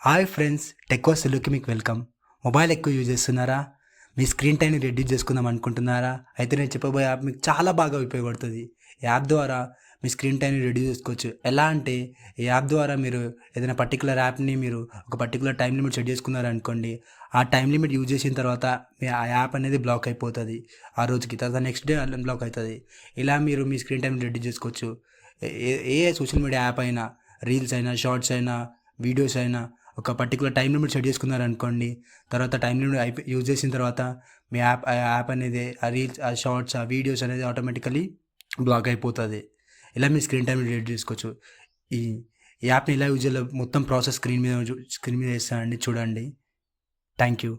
Hi friends, టెక్వాస్ తెలుగుకి మీకు welcome. Mobile ఎక్కువ యూజ్ చేస్తున్నారా? మీ స్క్రీన్ టైంని రెడ్యూస్ చేసుకుందాం అనుకుంటున్నారా? అయితే నేను చెప్పబోయే యాప్ మీకు చాలా బాగా ఉపయోగపడుతుంది. ఈ యాప్ ద్వారా మీ స్క్రీన్ టైంని రెడ్యూస్ చేసుకోవచ్చు. ఎలా అంటే ఈ యాప్ ద్వారా మీరు ఏదైనా పర్టికులర్ యాప్ని మీరు ఒక పర్టికులర్ టైం లిమిట్ సెట్ చేసుకున్నారనుకోండి, ఆ టైం లిమిట్ యూజ్ చేసిన తర్వాత మీ ఆ యాప్ అనేది బ్లాక్ అయిపోతుంది ఆ రోజుకి. తర్వాత నెక్స్ట్ డే అన్బ్లాక్ అవుతుంది. ఇలా మీరు మీ స్క్రీన్ టైంని రెడ్యూస్ చేసుకోవచ్చు. ఏ సోషల్ మీడియా యాప్ అయినా, రీల్స్ అయినా, షార్ట్స్ అయినా, వీడియోస్ అయినా ఒక పర్టికులర్ టైం లిమిట్ సెట్ చేసుకున్నారనుకోండి, తర్వాత టైం లిమిట్ యూజ్ చేసిన తర్వాత మీ యాప్ అనేది ఆ రీల్స్, ఆ షార్ట్స్, ఆ వీడియోస్ అనేది ఆటోమేటికలీ బ్లాక్ అయిపోతుంది. ఇలా మీ స్క్రీన్ టైం రిడ్యూస్ చేసుకోవచ్చు. ఈ ఈ యాప్ని ఎలా యూజ్ చేయాలో మొత్తం ప్రాసెస్ స్క్రీన్ మీద వేస్తానండి, చూడండి. Thank you.